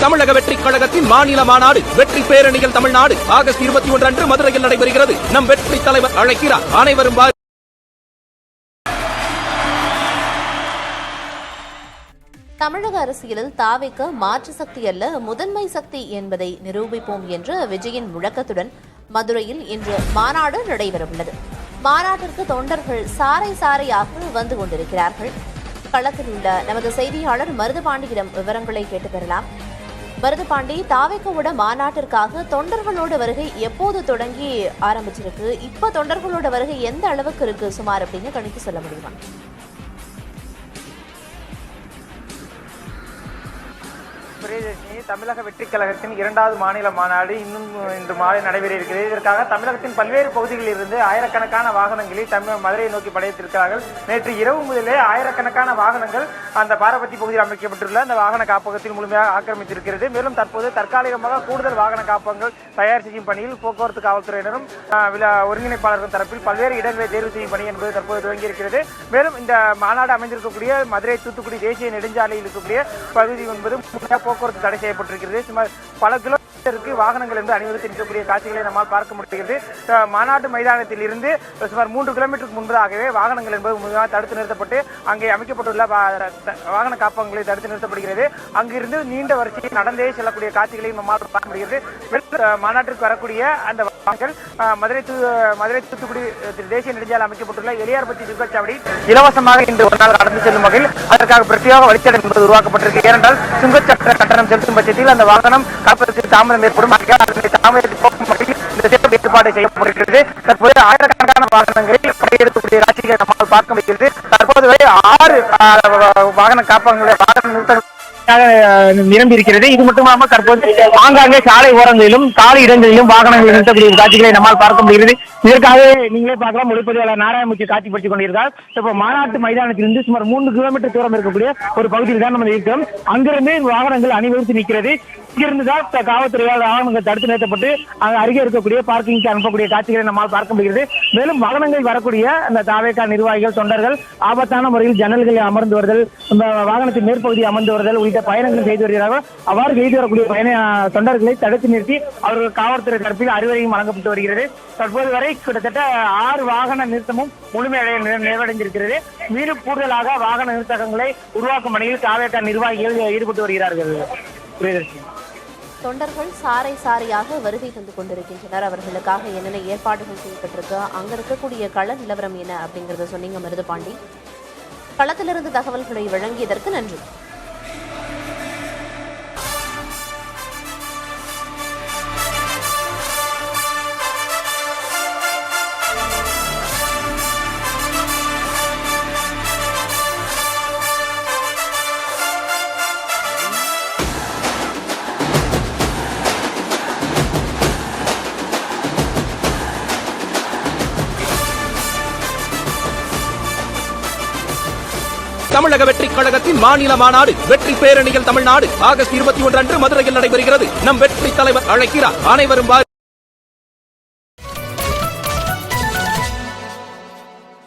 தமிழக வெற்றிக் கழகத்தின் மாநில மாநாடு வெற்றி பேரணிகள் தமிழ்நாடு ஆகஸ்ட் 21 அன்று மதுரையில் நடைபெறுகிறது. நம் வெற்றி தலைவர் அழைக்கிறார். அனைவரும் தமிழக அரசியலில் தாவேக மாற்று சக்தி அல்ல முதன்மை சக்தி என்பதை நிரூபிப்போம் என்ற விஜயின் முழக்கத்துடன் மதுரையில் இன்று மாநாடு நடைபெறவுள்ளது. மாநாட்டிற்கு தொண்டர்கள் சாறை சாறையாக வந்து கொண்டிருக்கிறார்கள். களத்தில் உள்ள நமது செய்தியாளர் மருதுபாண்டியிடம் விவரங்களை கேட்டு பெறலாம். மருதுபாண்டி, தாவேகவோட மாநாட்டிற்காக தொண்டர்களோட வருகை எப்போது தொடங்கி ஆரம்பிச்சிருக்கு? இப்ப தொண்டர்களோட வருகை எந்த அளவுக்கு இருக்கு சுமார் அப்படின்னு கணித்து சொல்ல முடியுமா? தமிழக வெற்றிக் கழகத்தின் 2வது மாநில மாநாடு இன்னும் இன்று மாலை நடைபெற இருக்கிறது. இதற்காக தமிழகத்தின் பல்வேறு பகுதிகளில் இருந்து ஆயிரக்கணக்கான வாகனங்களில் மதுரையை நோக்கி படைத்திருக்கிறார்கள். நேற்று இரவு முதலே ஆயிரக்கணக்கான வாகனங்கள் அந்த பாரபத்தி பகுதியில் அமைக்கப்பட்டுள்ள அந்த வாகன காப்பகத்தில் முழுமையாக ஆக்கிரமித்திருக்கிறது. மேலும் தற்போது தற்காலிகமாக கூடுதல் வாகன காப்பகங்கள் தயார் செய்யும் பணியில் போக்குவரத்து காவல்துறையினரும் ஒருங்கிணைப்பாளர்கள் தரப்பில் பல்வேறு இடங்களை தேர்வு செய்யும் பணி என்பது தற்போது துவங்கியிருக்கிறது. மேலும் இந்த மாநாடு அமைந்திருக்கக்கூடிய மதுரை தூத்துக்குடி தேசிய நெடுஞ்சாலையில் இருக்கக்கூடிய பகுதி என்பது போக்குவரத்து தடை செய்யப்பட்டிருக்கிறது. சுமார் பல கிலோமீட்டருக்கு வாகனங்கள் என்று அணிவகுத்து நிற்கக்கூடிய காட்சிகளை நம்மால் பார்க்க முடிகிறது. மாநாட்டு மைதானத்தில் இருந்து சுமார் 3 கிலோமீட்டருக்கு முன்பதாகவே வாகனங்கள் என்பது முழுமையாக தடுத்து நிறுத்தப்பட்டு அங்கே அமைக்கப்பட்டுள்ள வாகன காப்பகங்களை தடுத்து நிறுத்தப்படுகிறது. அங்கிருந்து நீண்ட வரிசையில் நடந்தே செல்லக்கூடிய காட்சிகளையும் நம்மால் பார்க்க முடிகிறது. மாநாட்டிற்கு வரக்கூடிய அந்த வாகனங்கள் மதுரை தூத்துக்குடி தேசிய நெடுஞ்சாலை அமைக்கப்பட்டுள்ள எளியார்பட்டி சுங்கச்சாவடி இலவசமாக இன்று ஒரு நாள் கடந்து செல்லும் வகையில் அதற்காக பிரத்யேக வழித்தடம் என்பது உருவாக்கப்பட்டிருக்கு. ஏனென்றால் சுங்கச்சக்கர கட்டணம் செலுத்தும் பட்சத்தில் அந்த வாகனம் காப்பதற்கு தாமதம் ஏற்படும். தாமதத்தை போக்கும் வகையில் இந்த சிறப்பு ஏற்பாடு செய்யப்படுகிறது. தற்போது ஆயிரக்கணக்கான வாகனங்களில் படையெடுக்கக்கூடிய காட்சிகளை நம்மால் பார்க்க முடிகிறது. தற்போது வரை 6 வாகன காப்பகங்களை வாகன நிறுத்தங்கள் நிரம்பி இருக்கிறது. இது மட்டுமல்லாமல் தற்போது ஆங்காங்கே சாலை ஓரங்களிலும் காலி இடங்களிலும் வாகனங்கள் நிறுத்தக்கூடிய காட்சிகளை நம்மால் பார்க்க முடிகிறது. இதற்காக நீங்களே பார்க்கலாம், ஒளிப்பதிவாளர் நாராயணமூர்த்தி காட்சிப்படுத்திக் கொண்டிருக்கிறார். இப்போ மாநாட்டு மைதானத்திலிருந்து சுமார் 3 கிலோமீட்டர் தூரம் இருக்கக்கூடிய ஒரு பகுதியில் தான் நம்ம இருக்கிறோம். அங்கிருந்து வாகனங்கள் அணிவகுத்து நிற்கிறது. இங்கிருந்து தான் காவல்துறையால் வாகனங்கள் தடுத்து நிறுத்தப்பட்டு அருகே இருக்கக்கூடிய பார்க்கிங்க்கு அனுப்பக்கூடிய காட்சிகளை நம்மால் பார்க்க முடிகிறது. மேலும் வாகனங்கள் வரக்கூடிய அந்த தாவேகா நிர்வாகிகள் தொண்டர்கள் ஆபத்தான முறையில் ஜன்னல்களில் அமர்ந்து வருதல், வாகனத்தின் மேற்பகுதியில் அமர்ந்து வருதல் உள்ளிட்ட பயணங்கள் செய்து வருகிறார்கள். அவ்வாறு செய்து வரக்கூடிய தொண்டர்களை தடுத்து நிறுத்தி அவர்கள் காவல்துறை தரப்பில் அறிவுரையும் வழங்கப்பட்டு வருகிறது. தற்போது வரை கிட்டத்தட்ட 6 வாகன நிறுத்தமும் முழுமையடைய நிறைவடைந்திருக்கிறது. மீண்டும் கூடுதலாக வாகன நிறுத்தகங்களை உருவாக்கும் பணியில் தாவேகா நிர்வாகிகள் ஈடுபட்டு வருகிறார்கள். தொண்டர்கள் சாறை சாறையாக வருகை தந்து கொண்டிருக்கின்றனர். அவர்களுக்காக என்னென்ன ஏற்பாடுகள் செய்யப்பட்டிருக்கு, அங்க இருக்கக்கூடிய கள நிலவரம் என்ன அப்படிங்கறத சொன்னீங்க மருதுபாண்டி. களத்திலிருந்து தகவல்களை வழங்கியதற்கு நன்றி. தமிழக வெற்றிக் கழகத்தின் மாநில மாநாடு வெற்றி பேரணிகள் தமிழ்நாடு ஆகஸ்ட் 21 அன்று மதுரையில் நடைபெறுகிறது. நம் வெற்றி தலைவர் அழைக்கிறார். அனைவரும்